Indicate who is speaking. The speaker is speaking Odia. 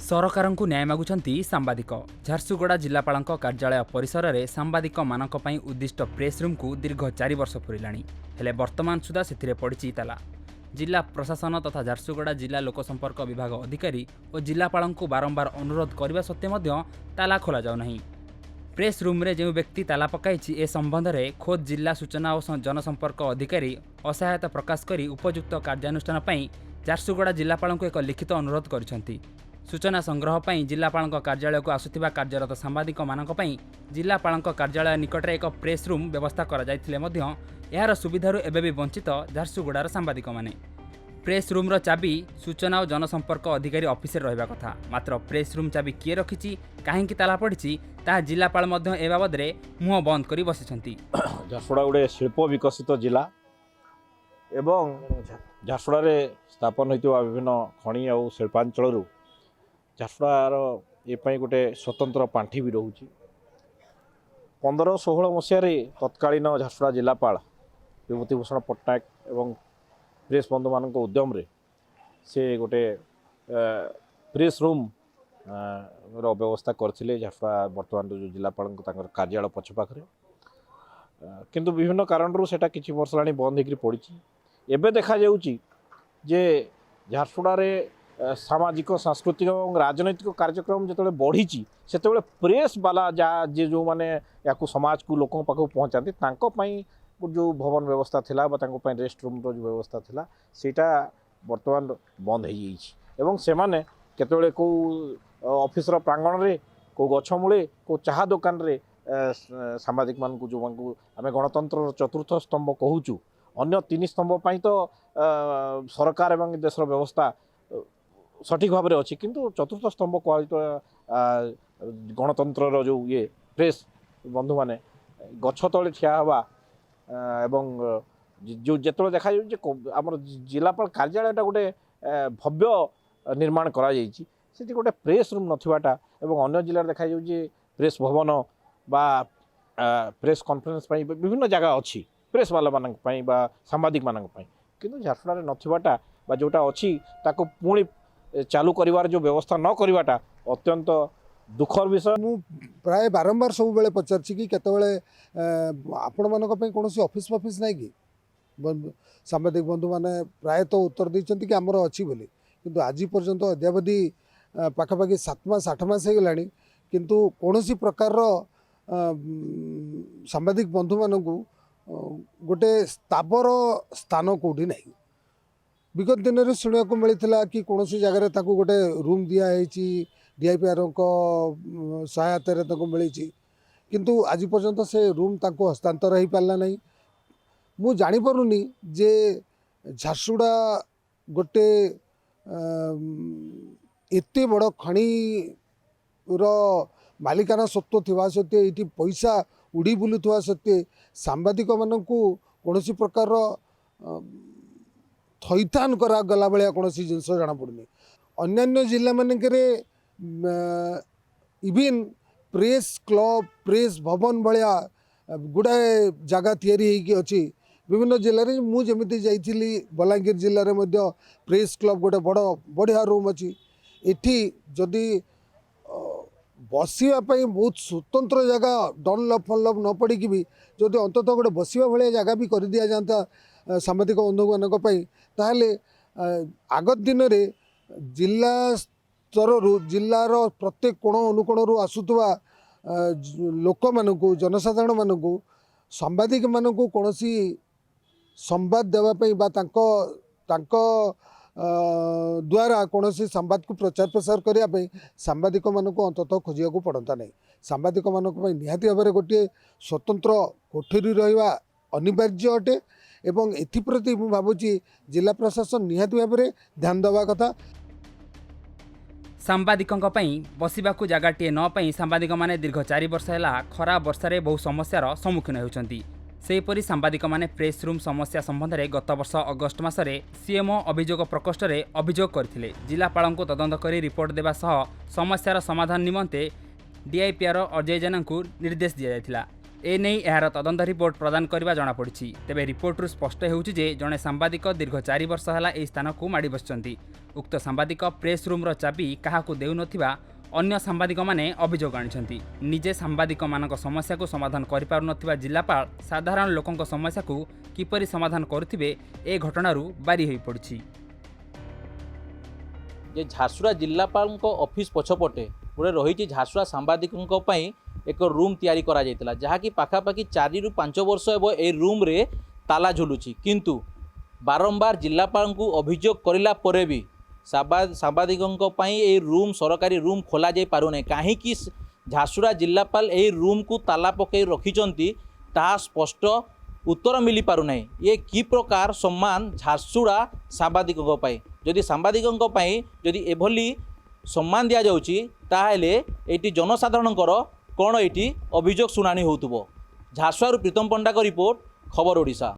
Speaker 1: ସରକାରଙ୍କୁ ନ୍ୟାୟ ମାଗୁଛନ୍ତି ସାମ୍ବାଦିକ। ଝାରସୁଗୁଡ଼ା ଜିଲ୍ଲାପାଳଙ୍କ କାର୍ଯ୍ୟାଳୟ ପରିସରରେ ସାମ୍ବାଦିକମାନଙ୍କ ପାଇଁ ଉଦ୍ଦିଷ୍ଟ ପ୍ରେସ୍ ରୁମ୍କୁ ଦୀର୍ଘ 4 ବର୍ଷ ପୂରିଲାଣି। ହେଲେ ବର୍ତ୍ତମାନ ସୁଦ୍ଧା ସେଥିରେ ପଡ଼ିଛି ତାଲା। ଜିଲ୍ଲା ପ୍ରଶାସନ ତଥା ଝାରସୁଗୁଡ଼ା ଜିଲ୍ଲା ଲୋକସମ୍ପର୍କ ବିଭାଗ ଅଧିକାରୀ ଓ ଜିଲ୍ଲାପାଳଙ୍କୁ ବାରମ୍ବାର ଅନୁରୋଧ କରିବା ସତ୍ତ୍ୱେ ମଧ୍ୟ ତାଲା ଖୋଲାଯାଉନାହିଁ। ପ୍ରେସ୍ ରୁମ୍ରେ ଯେଉଁ ବ୍ୟକ୍ତି ତାଲା ପକାଇଛି ଏ ସମ୍ବନ୍ଧରେ ଖୋଦ୍ ଜିଲ୍ଲା ସୂଚନା ଓ ଜନସମ୍ପର୍କ ଅଧିକାରୀ ଅସହାୟତା ପ୍ରକାଶ କରି ଉପଯୁକ୍ତ କାର୍ଯ୍ୟାନୁଷ୍ଠାନ ପାଇଁ ଝାରସୁଗୁଡ଼ା ଜିଲ୍ଲାପାଳଙ୍କୁ ଏକ ଲିଖିତ ଅନୁରୋଧ କରିଛନ୍ତି। ସୂଚନା ସଂଗ୍ରହ ପାଇଁ ଜିଲ୍ଲାପାଳଙ୍କ କାର୍ଯ୍ୟାଳୟକୁ ଆସୁଥିବା କାର୍ଯ୍ୟରତ ସାମ୍ବାଦିକମାନଙ୍କ ପାଇଁ ଜିଲ୍ଲାପାଳଙ୍କ କାର୍ଯ୍ୟାଳୟ ନିକଟରେ ଏକ ପ୍ରେସ୍ ରୁମ୍ ବ୍ୟବସ୍ଥା କରାଯାଇଥିଲେ ମଧ୍ୟ ଏହାର ସୁବିଧାରୁ ଏବେ ବି ବଞ୍ଚିତ ଝାରସୁଗୁଡ଼ାର ସାମ୍ବାଦିକମାନେ। ପ୍ରେସ୍ ରୁମ୍ର ଚାବି ସୂଚନା ଓ ଜନସମ୍ପର୍କ ଅଧିକାରୀ ଅଫିସରେ ରହିବା କଥା। ମାତ୍ର ପ୍ରେସ୍ ରୁମ୍ ଚାବି କିଏ ରଖିଛି, କାହିଁକି ତାଲା ପଡ଼ିଛି, ତାହା ଜିଲ୍ଲାପାଳ ମଧ୍ୟ ଏ ବାବଦରେ ମୁହଁ ବନ୍ଦ କରି ବସିଛନ୍ତି।
Speaker 2: ଝାରସୁଗୁଡ଼ା ଗୋଟେ ଶିଳ୍ପ ବିକଶିତ ଜିଲ୍ଲା ଏବଂ ଝାରସୁଗୁଡ଼ାରେ ସ୍ଥାପନ ହୋଇଥିବା ବିଭିନ୍ନ ଖଣି ଆଉ ଶିଳ୍ପାଞ୍ଚଳରୁ ଝାରସୁଗୁଡ଼ାର ଏ ପାଇଁ ଗୋଟେ ସ୍ୱତନ୍ତ୍ର ପାଣ୍ଠି ବି ରହୁଛି। 15-16 ମସିହାରେ ତତ୍କାଳୀନ ଝାରସୁଗୁଡ଼ା ଜିଲ୍ଲାପାଳ ବିଭୂତିଭୂଷଣ ପଟ୍ଟନାୟକ ଏବଂ ପ୍ରେସ୍ ବନ୍ଧୁମାନଙ୍କ ଉଦ୍ୟମରେ ସେ ଗୋଟେ ପ୍ରେସ୍ ରୁମ୍ ର ବ୍ୟବସ୍ଥା କରିଥିଲେ ଝାରସୁଗୁଡ଼ା ବର୍ତ୍ତମାନ ଯେଉଁ ଜିଲ୍ଲାପାଳଙ୍କ ତାଙ୍କର କାର୍ଯ୍ୟାଳୟ ପଛ ପାଖରେ। କିନ୍ତୁ ବିଭିନ୍ନ କାରଣରୁ ସେଟା କିଛି ବର୍ଷ ହେଲାଣି ବନ୍ଦ ହେଇକରି ପଡ଼ିଛି। ଏବେ ଦେଖାଯାଉଛି ଯେ ଝାରସୁଗୁଡ଼ାରେ ସାମାଜିକ ସାଂସ୍କୃତିକ ଏବଂ ରାଜନୈତିକ କାର୍ଯ୍ୟକ୍ରମ ଯେତେବେଳେ ବଢ଼ିଛି ସେତେବେଳେ ପ୍ରେସ୍ ବାଲା ଯେ ଯେଉଁମାନେ ୟାକୁ ସମାଜକୁ ଲୋକଙ୍କ ପାଖକୁ ପହଞ୍ଚାନ୍ତି ତାଙ୍କ ପାଇଁ ଯେଉଁ ଭବନ ବ୍ୟବସ୍ଥା ଥିଲା ବା ତାଙ୍କ ପାଇଁ ରେଷ୍ଟ ରୁମ୍ର ଯେଉଁ ବ୍ୟବସ୍ଥା ଥିଲା ସେଇଟା ବର୍ତ୍ତମାନ ବନ୍ଦ ହେଇଯାଇଛି ଏବଂ ସେମାନେ କେତେବେଳେ କେଉଁ ଅଫିସର ପ୍ରାଙ୍ଗଣରେ, କେଉଁ ଗଛ ମୂଳେ, କେଉଁ ଚାହା ଦୋକାନରେ ସାମ୍ବାଦିକମାନଙ୍କୁ ଯେଉଁମାନଙ୍କୁ ଆମେ ଗଣତନ୍ତ୍ରର ଚତୁର୍ଥ ସ୍ତମ୍ଭ କହୁଛୁ, ଅନ୍ୟ 3 ସ୍ତମ୍ଭ ପାଇଁ ତ ସରକାର ଏବଂ ଦେଶର ବ୍ୟବସ୍ଥା ସଠିକ୍ ଭାବରେ ଅଛି, କିନ୍ତୁ ଚତୁର୍ଥ ସ୍ତମ୍ଭ କୁହାଯାଉଥିବା ଗଣତନ୍ତ୍ରର ଯେଉଁ ପ୍ରେସ୍ ବନ୍ଧୁମାନେ ଗଛ ତଳେ ଠିଆ ହେବା ଏବଂ ଯେଉଁ ଯେତେବେଳେ ଦେଖାଯାଉଛି ଯେ ଆମର ଜିଲ୍ଲାପାଳ କାର୍ଯ୍ୟାଳୟଟା ଗୋଟେ ଭବ୍ୟ ନିର୍ମାଣ କରାଯାଇଛି, ସେଠି ଗୋଟେ ପ୍ରେସ୍ ରୁମ୍ ନଥିବାଟା ଏବଂ ଅନ୍ୟ ଜିଲ୍ଲାରେ ଦେଖାଯାଉଛି ଯେ ପ୍ରେସ୍ ଭବନ ବା ପ୍ରେସ୍ କନଫରେନ୍ସ ପାଇଁ ବିଭିନ୍ନ ଜାଗା ଅଛି ପ୍ରେସ୍ ବାଲାମାନଙ୍କ ପାଇଁ ବା ସାମ୍ବାଦିକମାନଙ୍କ ପାଇଁ, କିନ୍ତୁ ଝାରସୁଗୁଡ଼ାରେ ନଥିବାଟା ବା ଯେଉଁଟା ଅଛି ତାକୁ ପୁଣି ଚାଲୁ କରିବାର ଯେଉଁ ବ୍ୟବସ୍ଥା ନ କରିବାଟା ଅତ୍ୟନ୍ତ ଦୁଃଖର ବିଷୟ।
Speaker 3: ମୁଁ ପ୍ରାୟ ବାରମ୍ବାର ସବୁବେଳେ ପଚାରିଛି କି କେତେବେଳେ ଆପଣମାନଙ୍କ ପାଇଁ କୌଣସି ଅଫିସ୍ ନାହିଁ କି? ସାମ୍ବାଦିକ ବନ୍ଧୁମାନେ ପ୍ରାୟତଃ ଉତ୍ତର ଦେଇଛନ୍ତି କି ଆମର ଅଛି ବୋଲି, କିନ୍ତୁ ଆଜି ପର୍ଯ୍ୟନ୍ତ ଅଦ୍ୟାବଧି ପାଖାପାଖି 7 ମାସ 8 ମାସ ହେଇଗଲାଣି, କିନ୍ତୁ କୌଣସି ପ୍ରକାରର ସାମ୍ବାଦିକ ବନ୍ଧୁମାନଙ୍କୁ ଗୋଟେ ସ୍ଥାବର ସ୍ଥାନ କେଉଁଠି ନାହିଁ। ବିଗତ ଦିନରେ ଶୁଣିବାକୁ ମିଳିଥିଲା କି କୌଣସି ଜାଗାରେ ତାକୁ ଗୋଟେ ରୁମ୍ ଦିଆହେଇଛି, DIPRଙ୍କ ସହାୟତାରେ ତାକୁ ମିଳିଛି, କିନ୍ତୁ ଆଜି ପର୍ଯ୍ୟନ୍ତ ସେ ରୁମ୍ ତାଙ୍କୁ ହସ୍ତାନ୍ତର ହୋଇପାରିଲା ନାହିଁ। ମୁଁ ଜାଣିପାରୁନି ଯେ ଝାରସୁଗୁଡ଼ା ଗୋଟେ ଏତେ ବଡ଼ ଖଣିର ମାଲିକାନା ସତ୍ତ୍ୱ ଥିବା ସତ୍ତ୍ୱେ ଏଇଠି ପଇସା ଉଡ଼ି ବୁଲୁଥିବା ସତ୍ତ୍ୱେ ସାମ୍ବାଦିକମାନଙ୍କୁ କୌଣସି ପ୍ରକାରର ଥଇଥାନ କରାଗଲା ଭଳିଆ କୌଣସି ଜିନିଷ ଜଣାପଡ଼ୁନି। ଅନ୍ୟାନ୍ୟ ଜିଲ୍ଲାମାନଙ୍କରେ ଇଭିନ୍ ପ୍ରେସ୍ କ୍ଲବ୍, ପ୍ରେସ୍ ଭବନ ଭଳିଆ ଗୁଡ଼ାଏ ଜାଗା ତିଆରି ହେଇକି ଅଛି ବିଭିନ୍ନ ଜିଲ୍ଲାରେ। ମୁଁ ଯେମିତି ଯାଇଥିଲି ବଲାଙ୍ଗୀର ଜିଲ୍ଲାରେ ମଧ୍ୟ ପ୍ରେସ୍ କ୍ଲବ୍ ଗୋଟେ ବଢ଼ିଆ ରୁମ୍ ଅଛି। ଏଠି ଯଦି ବସିବା ପାଇଁ ବହୁତ ସ୍ୱତନ୍ତ୍ର ଜାଗା ଡନ୍ଲପ୍ ଫନ୍ଲପ୍ ନ ପଡ଼ିକି ବି ଯଦି ଅନ୍ତତଃ ଗୋଟେ ବସିବା ଭଳିଆ ଜାଗା ବି କରିଦିଆଯାଆନ୍ତା ସାମ୍ବାଦିକ ବନ୍ଧୁମାନଙ୍କ ପାଇଁ, ତାହେଲେ ଆଗତ ଦିନରେ ଜିଲ୍ଲା ସ୍ତରରୁ ଜିଲ୍ଲାର ପ୍ରତ୍ୟେକ କୋଣ ଅନୁକୋଣରୁ ଆସୁଥିବା ଲୋକମାନଙ୍କୁ, ଜନସାଧାରଣମାନଙ୍କୁ, ସାମ୍ବାଦିକମାନଙ୍କୁ କୌଣସି ସମ୍ବାଦ ଦେବା ପାଇଁ ବା ତାଙ୍କ ଦ୍ୱାରା କୌଣସି ସମ୍ବାଦକୁ ପ୍ରଚାର ପ୍ରସାର କରିବା ପାଇଁ ସାମ୍ବାଦିକମାନଙ୍କୁ ଅନ୍ତତଃ ଖୋଜିବାକୁ ପଡ଼ନ୍ତା ନାହିଁ। ସାମ୍ବାଦିକମାନଙ୍କ ପାଇଁ ନିହାତି ଭାବରେ ଗୋଟିଏ ସ୍ୱତନ୍ତ୍ର କୋଠରୀ ରହିବା ଅନିବାର୍ଯ୍ୟ ଅଟେ ଏବଂ ଏଥିପ୍ରତି ମୁଁ ଭାବୁଛି ଜିଲ୍ଲା ପ୍ରଶାସନ ନିହାତି ଭାବରେ ଧ୍ୟାନ ଦେବା କଥା।
Speaker 1: ସାମ୍ବାଦିକଙ୍କ ପାଇଁ ବସିବାକୁ ଜାଗାଟିଏ ନ ପାଇଁ ସାମ୍ବାଦିକମାନେ ଦୀର୍ଘ 4 ବର୍ଷ ହେଲା ଖରା ବର୍ଷାରେ ବହୁ ସମସ୍ୟାର ସମ୍ମୁଖୀନ ହେଉଛନ୍ତି। ସେହିପରି ସାମ୍ବାଦିକମାନେ ପ୍ରେସ୍ ରୁମ୍ ସମସ୍ୟା ସମ୍ବନ୍ଧରେ ଗତ ବର୍ଷ ଅଗଷ୍ଟ ମାସରେ CMO ଅଭିଯୋଗ ପ୍ରକୋଷ୍ଠରେ ଅଭିଯୋଗ କରିଥିଲେ। ଜିଲ୍ଲାପାଳଙ୍କୁ ତଦନ୍ତ କରି ରିପୋର୍ଟ ଦେବା ସହ ସମସ୍ୟାର ସମାଧାନ ନିମନ୍ତେ DIPR ଅଜୟ ଜେନାଙ୍କୁ ନିର୍ଦ୍ଦେଶ ଦିଆଯାଇଥିଲା। एने यार तदंत रिपोर्ट प्रदान करने जमापड़ी। तेबे रिपोर्टरू स्पष्ट होउछि जे जड़े सांबादिक दीर्घ 4 वर्ष है यह स्थान को माड़ी बसिଛନ୍ତି। उक्त सांबादिक प्रेस रूम्र चाबी क्या देउनथिबा अन्य सांबादिक माने अभियोग आनिछन्ति। निजे सांबादिक मानक समस्या को समाधान करिपारुनथिबा जिल्लापाल साधारण लोकंक समस्या को किपरि समाधान करुथिबे ए घटनारू बारी होई पड़छि।
Speaker 4: जे झारसुरा जिल्लापाल ऑफिस पछपटे गोटे रही झारसुरा सांबादिकों एक रूम तैयारी करा जायतिला जहाँकि पाखापाखि 4 ରୁ 5 वर्ष एवं ए रूम रे ताला झुलुची किंतु बारंबार जिल्लापाल को अभियोग करला परे भी सांबादिकों ए रूम सरकारी रूम खोला जाई पारुने कहीं झारसुरा जिल्लापाल ए रूम को ताला पकई रखिचंती ताहा स्पष्ट उत्तर मिली पारुना। ये कि प्रकार सम्मान झारसुरा सांबादिकों जदि सांबादिकों जदि एभली सम्मान दिया जाउची ताहेले एटी जनसाधारणकर कौन ये अभियोग शुणाणी होतुबो। झारसुरारू प्रीतम पंडा को रिपोर्ट खबर ओडिशा।